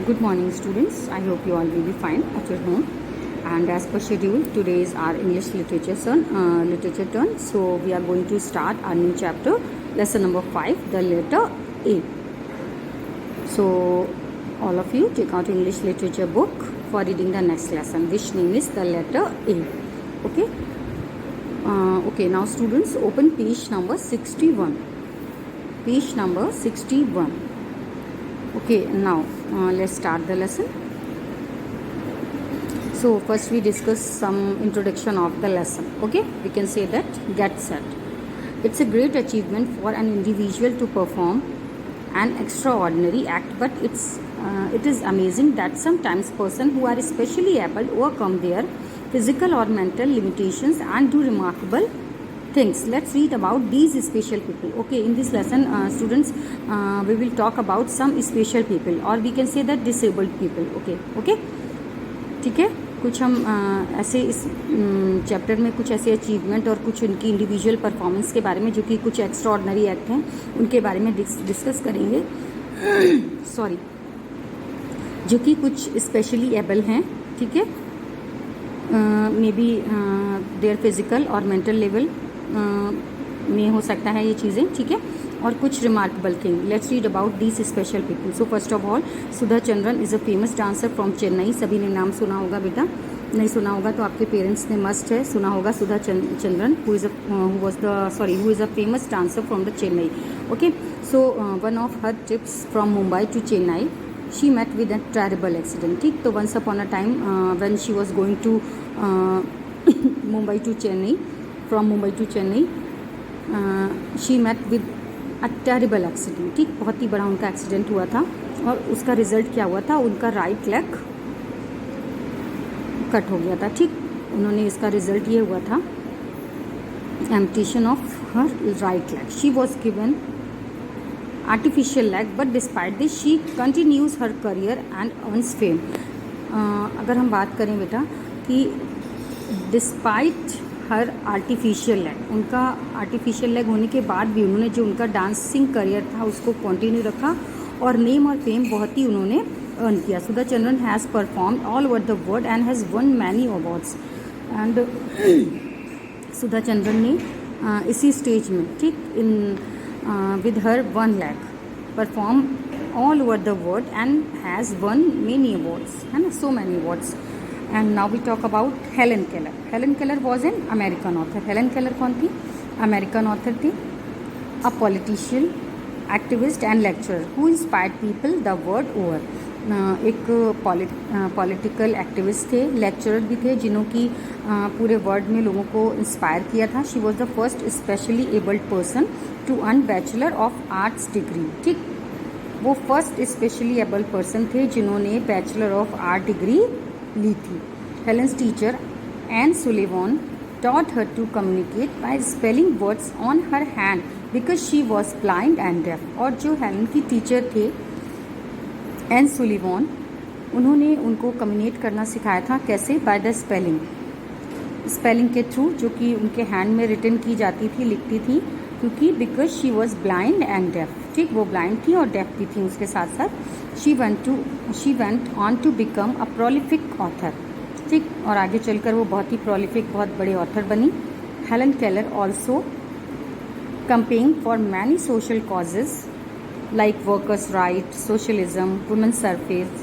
Good morning, students. I hope you all will be fine at your home. And as per schedule, today is our English literature turn. So we are going to start our new chapter, lesson number 5, the letter A. So all of you take out English literature book for reading the next lesson, which name is the letter A. Okay. Okay. Now, students, open page number 61. Page number 61. Okay, now let's start the lesson. So first we discuss some introduction of the lesson. Okay, we can say that get set. It's a great achievement for an individual to perform an extraordinary act, but it is amazing that sometimes persons who are especially able overcome their physical or mental limitations and do remarkable things. Let's read about these special people. Okay, in this lesson, students, we will talk about some special people, or we can say that disabled people. Okay, ठीक है. कुछ हम ऐसे इस chapter में कुछ ऐसे achievement और कुछ उनकी इंडिविजुअल परफॉर्मेंस के बारे में, जो कि कुछ एक्स्ट्रा ऑर्डिनरी एक्ट हैं, उनके बारे में डिस्कस करेंगे. सॉरी, जो कि कुछ स्पेशली एबल हैं. ठीक है, मे बी देयर फिजिकल और मेंटल लेवल में हो सकता है ये चीज़ें. ठीक है, और कुछ remarkable thing. Let's read about these special people. So first of all, Sudha Chandran is a famous dancer from Chennai. सभी ने नाम सुना होगा बेटा. नहीं सुना होगा तो आपके पेरेंट्स ने मस्ट है सुना होगा. Sudha Chandran who is a famous dancer from the Chennai. Okay, so one of her trips from Mumbai to Chennai she met with a terrible accident. ठीक, तो once upon a time when she was going to from Mumbai to Chennai, she met with a terrible accident. ठीक, बहुत ही बड़ा उनका accident हुआ था, और उसका रिजल्ट क्या हुआ था? उनका राइट लेग कट हो गया था. ठीक, उन्होंने इसका रिजल्ट ये हुआ था, amputation of her right leg. She was given artificial leg, but despite this she continues her career and earns fame. अगर हम बात करें बेटा कि डिस्पाइट हर आर्टिफिशियल लेग, उनका आर्टिफिशियल लेग होने के बाद भी उन्होंने जो उनका डांसिंग करियर था उसको कंटिन्यू रखा, और नेम और फेम बहुत ही उन्होंने अर्न किया. Sudha Chandran has performed all over the world and has won many awards. And Sudha Chandran ने इसी स्टेज में, ठीक, इन with her one leg perform all over the world and has won many awards, है ना, so many awards. And now we talk about Helen Keller. Helen Keller was an American author. Helen Keller कौन थी? American author थी. A politician, activist and lecturer who inspired people the world over. एक political activist थे, lecturer भी थे, जिन्हों की पूरे वर्ल्ड में लोगों को इंस्पायर किया था. She was the first specially abled person to earn bachelor of arts degree. ठीक, वो फर्स्ट स्पेशली एबल्ड पर्सन थे जिन्होंने बैचलर ऑफ आर्ट डिग्री ली थी. Helen's teacher Anne Sullivan taught her to communicate by spelling words on her hand because she was blind and deaf. और जो Helen की teacher थे एन सुलिवान, उन्होंने उनको कम्युनिकेट करना सिखाया था. कैसे? बाय द स्पेलिंग के थ्रू, जो कि उनके हैंड में रिटन की जाती थी, लिखती थी, क्योंकि because she was blind and deaf. ठीक, वो ब्लाइंड थी और डेफ भी थी उसके साथ साथ. She went on to become a prolific author. ठीक, और आगे चलकर वो बहुत ही प्रोलिफिक, बहुत बड़े ऑथर बनी. Helen Keller also campaigned for many social causes like workers' rights, socialism, women's suffrage,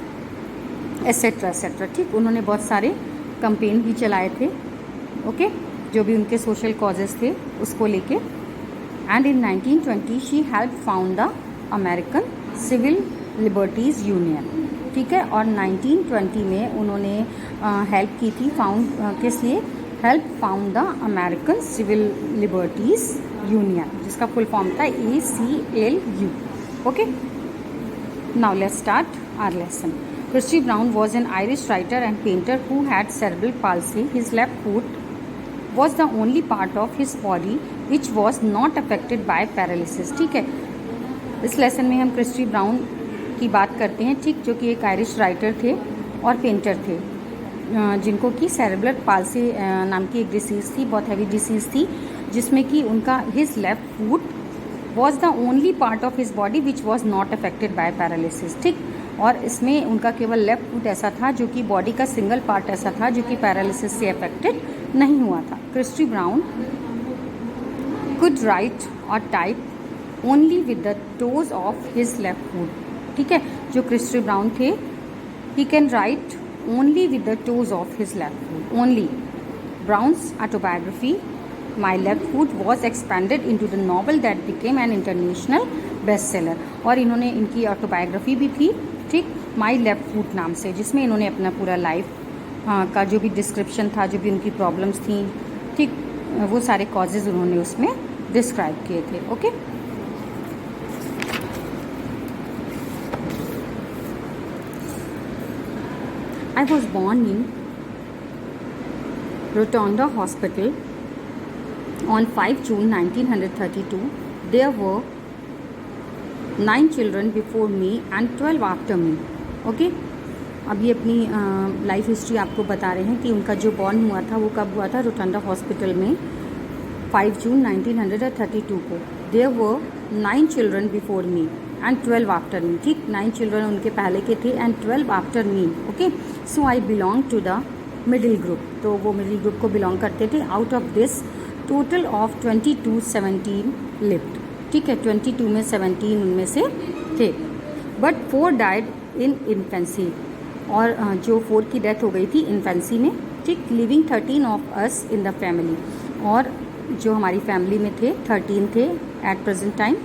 etc. ठीक, उन्होंने बहुत सारे कैंपेन भी चलाए थे. ओके, जो भी उनके सोशल कॉजेस थे उसको लेके. And in 1920 she help found the American Civil Liberties Union. ठीक है, और 1920 में उन्होंने हेल्प की थी, किस लिए? Help found the American Civil Liberties Union, जिसका फुल फॉर्म था ACLU. Okay, now let's start our lesson. Christy Brown was an Irish writer and painter who had cerebral palsy. His left foot was the only part of his body which was not affected by paralysis. ठीक है, इस lesson में हम Christie brown की बात करते हैं. ठीक, जो कि एक आयरिश राइटर थे और पेंटर थे, जिनको कि सेरेब्रल पाल्सी नाम की एक डिसीज़ थी, बहुत हैवी डिसीज़ थी, जिसमें कि उनका his left foot was the only part of his body which was not affected by paralysis. ठीक, और इसमें उनका केवल लेफ्ट फुट ऐसा था जो कि बॉडी का सिंगल पार्ट ऐसा था जो कि पैरालिसिस से अफेक्टेड नहीं हुआ था। क्रिस्टी ब्राउन कुड राइट और type only with the toes of his left foot. ठीक है, जो क्रिस्टी ब्राउन थे, he can write only with the toes of his left foot only. Brown's autobiography my left foot was expanded into the novel that became an international best seller. और इन्होंने इनकी autobiography भी थी, ठीक, माई left foot नाम से, जिसमें इन्होंने अपना पूरा लाइफ का जो भी डिस्क्रिप्शन था, जो भी उनकी प्रॉब्लम्स थी, ठीक, वो सारे कॉजेज उन्होंने उसमें डिस्क्राइब किए थे। Okay, I was born in Rotunda hospital on 5 June 1932. There were 9 children before me and 12 after me. Okay? अब ये अपनी लाइफ हिस्ट्री आपको बता रहे हैं कि उनका जो बॉर्न हुआ था वो कब हुआ था, रोटंडा हॉस्पिटल में 5 जून 1932 को। There were 9 children before me and 12 after me. ठीक, 9 children उनके पहले के थे and 12 after me. Okay? So I belong to the middle group. तो वो मिडिल ग्रुप को बिलोंग करते थे। Out of this total of 22 17 lived. ठीक है, 22 में 17 उनमें से थे, बट 4 डाइड इन इन्फेंसी। और जो 4 की डेथ हो गई थी इन्फेंसी में। ठीक, living 13 of us in the family. और जो हमारी फैमिली में थे 13 थे at present time.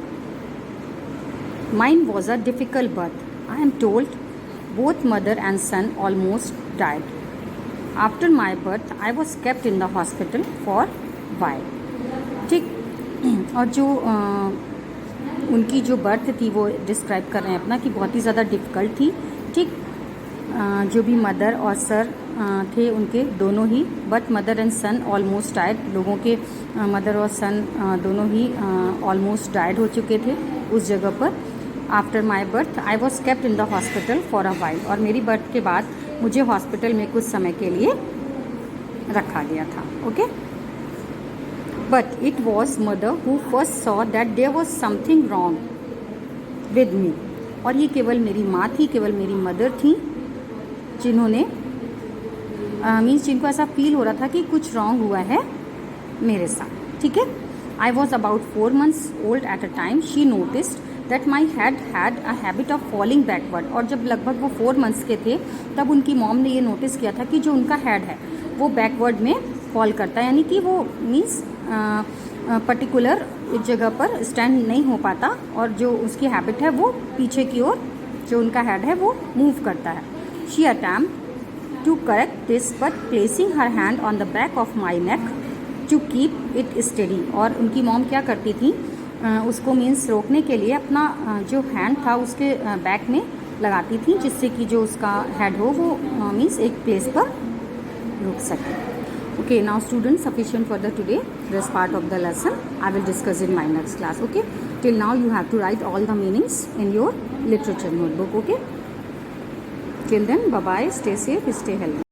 Mine was a difficult birth. I am told both mother and son almost died. After my birth I was kept in the hospital for while. ठीक, और जो उनकी जो बर्थ थी वो डिस्क्राइब कर रहे हैं अपना कि बहुत ही ज़्यादा डिफ़िकल्ट थी। ठीक, जो भी मदर और सर थे उनके दोनों ही, but mother and son almost died. लोगों के मदर और सन दोनों ही ऑलमोस्ट डाइड हो चुके थे उस जगह पर। After my birth I was kept in the hospital for a while. और मेरी बर्थ के बाद मुझे हॉस्पिटल में कुछ समय के लिए रखा गया था। Okay, but it was mother who first saw that there was something wrong with me. और ये केवल मेरी माँ थी, केवल मेरी मदर थी जिन्होंने मीन्स जिनको ऐसा फील हो रहा था कि कुछ रॉन्ग हुआ है मेरे साथ। ठीक है, I was about 4 months old at a time she noticed that my head had a habit of falling backward. और जब लगभग वो 4 months के थे तब उनकी मॉम ने ये नोटिस किया था कि जो उनका हेड है वो बैकवर्ड में फॉल करता है, यानी कि वो मीन्स पर्टिकुलर एक जगह पर स्टैंड नहीं हो पाता और जो उसकी हैबिट है वो पीछे की ओर जो उनका हेड है वो मूव करता है। She attempt to correct this but placing her hand on the back of my neck to keep it steady. और उनकी मॉम क्या करती थी, उसको मीन्स रोकने के लिए अपना जो हैंड था उसके बैक में लगाती थी, जिससे कि जो उसका हेड हो वो मीन्स एक प्लेस पर रुक सके। Okay, now students, sufficient for the today. This part of the lesson I will discuss in my next class. Okay, till now you have to write all the meanings in your literature notebook. Okay, till then, bye bye, stay safe, stay healthy.